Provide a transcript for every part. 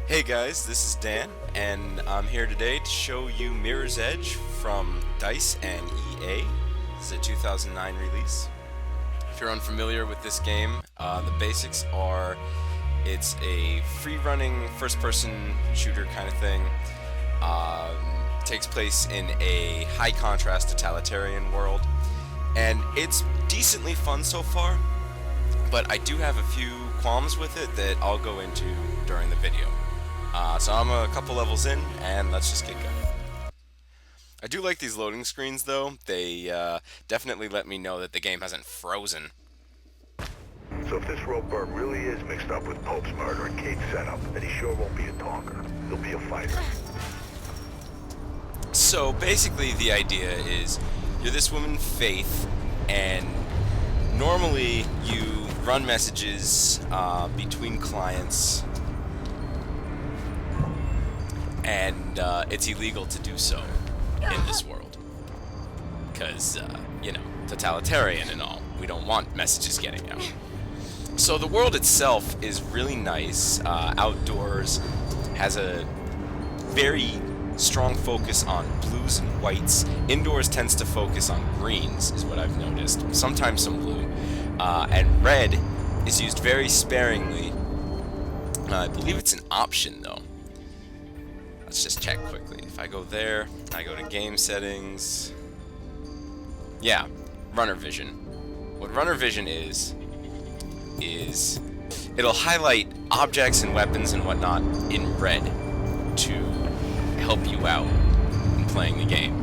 Hey guys, this is Dan, and I'm here today to show you Mirror's Edge from DICE and EA. This is a 2009 release. If you're unfamiliar with this game, the basics are it's a free-running, first-person shooter kind of thing. Takes place in a high-contrast totalitarian world, and it's decently fun so far, but I do have a few qualms with it that I'll go into during the video. So I'm a couple levels in, and let's just get going. I do like these loading screens, though. They definitely let me know that the game hasn't frozen. So if this rope burn really is mixed up with Pope's murder and Kate's setup, then he sure won't be a talker. He'll be a fighter. So basically the idea is you're this woman, Faith, and normally you run messages between clients, and it's illegal to do so in this world. Because, totalitarian and all. We don't want messages getting out. So the world itself is really nice, outdoors, has a very strong focus on blues and whites. Indoors tends to focus on greens, is what I've noticed. Sometimes some blue. And red is used very sparingly. I believe it's an option, though. Let's just check quickly. If I go there, I go to game settings. Yeah, runner vision. What runner vision is it'll highlight objects and weapons and whatnot in red to help you out in playing the game.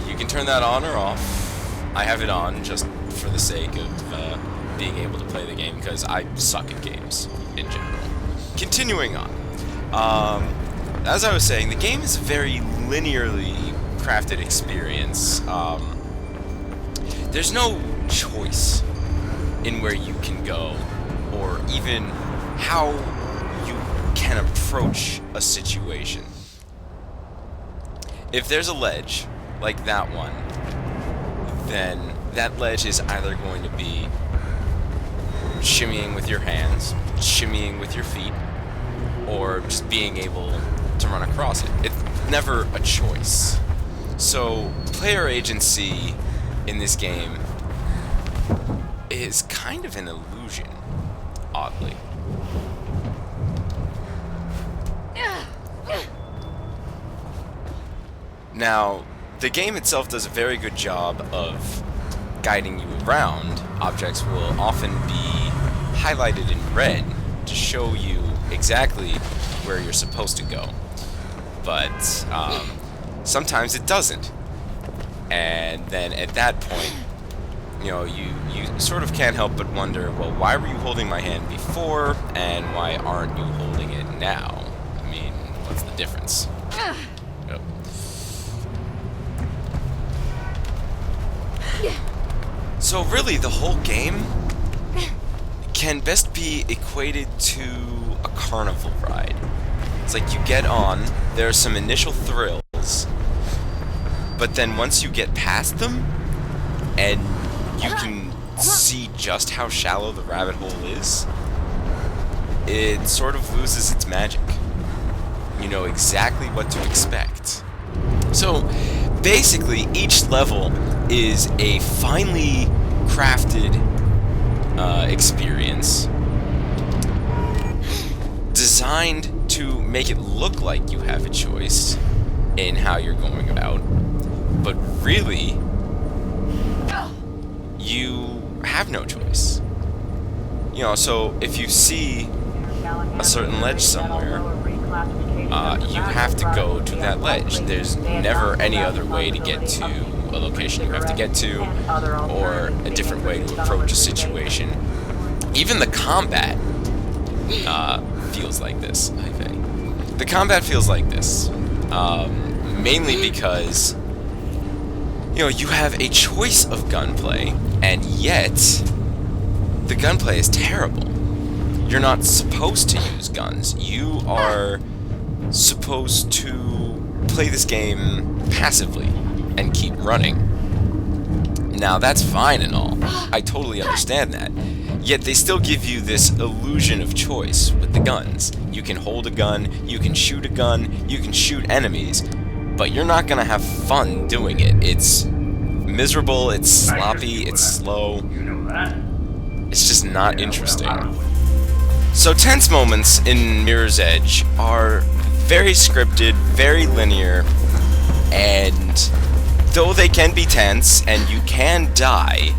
You can turn that on or off. I have it on just for the sake of being able to play the game because I suck at games in general. Continuing on. As I was saying, the game is a very linearly crafted experience. There's no choice in where you can go, or even how you can approach a situation. If there's a ledge, like that one, then that ledge is either going to be shimmying with your hands, shimmying with your feet, or just being able to run across it. It's never a choice. So, player agency in this game is kind of an illusion, oddly. Now, the game itself does a very good job of guiding you around. Objects will often be highlighted in red to show you exactly where you're supposed to go, but sometimes it doesn't, and then at that point, you sort of can't help but wonder, well, why were you holding my hand before, and why aren't you holding it now? I mean, what's the difference? Oh. So really, the whole game can best be equated to a carnival ride. It's like you get on, there are some initial thrills, but then once you get past them, and you can see just how shallow the rabbit hole is, it sort of loses its magic. You know exactly what to expect. So, basically, each level is a finely crafted experience designed to make it look like you have a choice in how you're going about, but really you have no choice. So if you see a certain ledge somewhere, you have to go to that ledge. There's never any other way to get to a location you have to get to, or a different way to approach a situation. Even the combat feels like this. The combat feels like this, mainly because you have a choice of gunplay, and yet the gunplay is terrible. You're not supposed to use guns. You are supposed to play this game passively and keep running. Now, that's fine and all. I totally understand that. Yet they still give you this illusion of choice with the guns. You can hold a gun, you can shoot a gun, you can shoot enemies, but you're not gonna have fun doing it. It's miserable, it's sloppy, it's slow. It's just not interesting. So tense moments in Mirror's Edge are very scripted, very linear, and though they can be tense and you can die,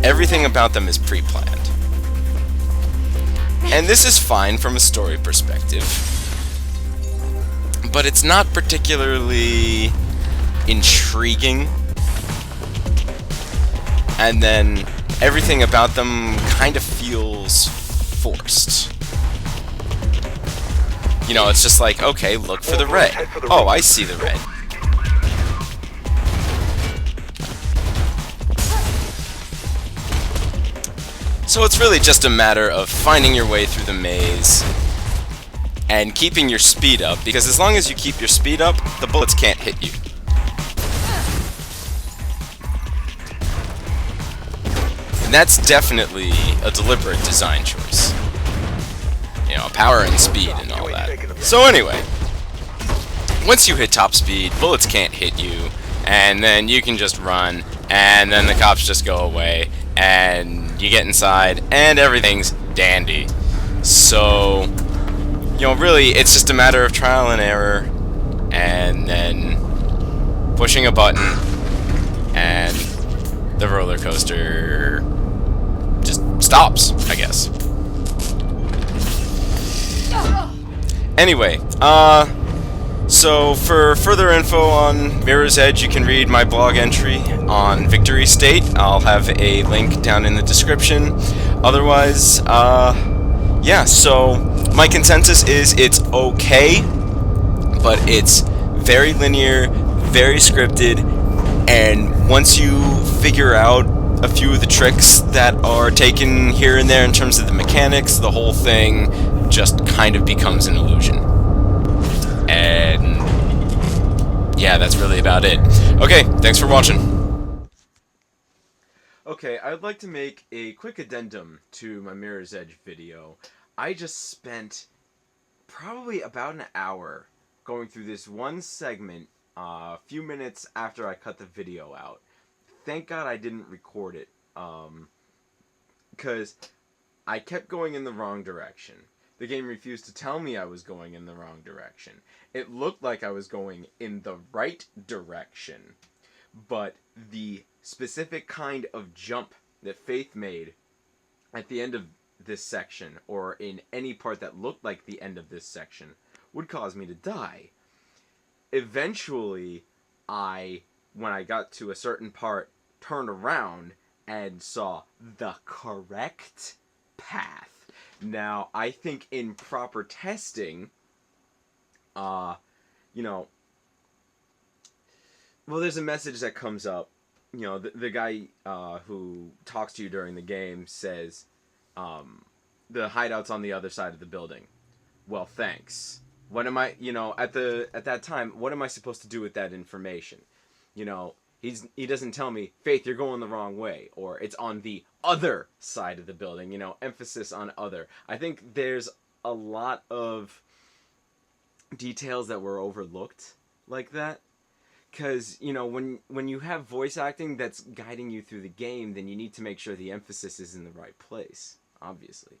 everything about them is pre-planned. And this is fine from a story perspective, but it's not particularly intriguing. And then everything about them kind of feels forced. You know, it's just like, okay, look for the red. Oh, I see the red. So it's really just a matter of finding your way through the maze and keeping your speed up, because as long as you keep your speed up, the bullets can't hit you. And that's definitely a deliberate design choice. You know, power and speed and all that. So anyway, once you hit top speed, bullets can't hit you, and then you can just run, and then the cops just go away, and you get inside, and everything's dandy. So, you know, really, it's just a matter of trial and error, and then pushing a button, and the roller coaster just stops, I guess. Anyway, so for further info on Mirror's Edge, you can read my blog entry on Victory State. I'll have a link down in the description. Otherwise, yeah, so my consensus is it's okay, but it's very linear, very scripted, and once you figure out a few of the tricks that are taken here and there in terms of the mechanics, the whole thing just kind of becomes an illusion. And yeah, that's really about it. Okay, thanks for watching. Okay, I would like to make a quick addendum to my Mirror's Edge video. I just spent probably about an hour going through this one segment a few minutes after I cut the video out. Thank God I didn't record it, because I kept going in the wrong direction. The game refused to tell me I was going in the wrong direction. It looked like I was going in the right direction, but the specific kind of jump that Faith made at the end of this section, or in any part that looked like the end of this section, would cause me to die. Eventually, when I got to a certain part, turned around and saw the correct path. Now, I think in proper testing, you know, well, there's a message that comes up. You know, the guy who talks to you during the game says, the hideout's on the other side of the building. Well, thanks. What am I, you know, at that time, what am I supposed to do with that information? You know, he doesn't tell me, Faith, you're going the wrong way, or it's on the other side of the building, you know, emphasis on other. I think there's a lot of details that were overlooked like that, because, you know, when you have voice acting that's guiding you through the game, then you need to make sure the emphasis is in the right place, obviously.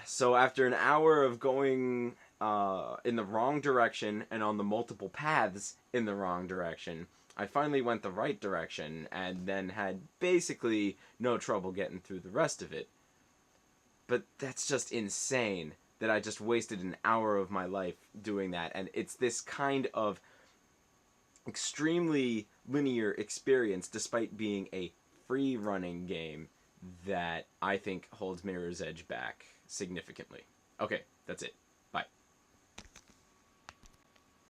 So after an hour of going in the wrong direction and on the multiple paths in the wrong direction, I finally went the right direction and then had basically no trouble getting through the rest of it. But that's just insane that I just wasted an hour of my life doing that, and it's this kind of extremely linear experience, despite being a free-running game, that I think holds Mirror's Edge back significantly. Okay, that's it.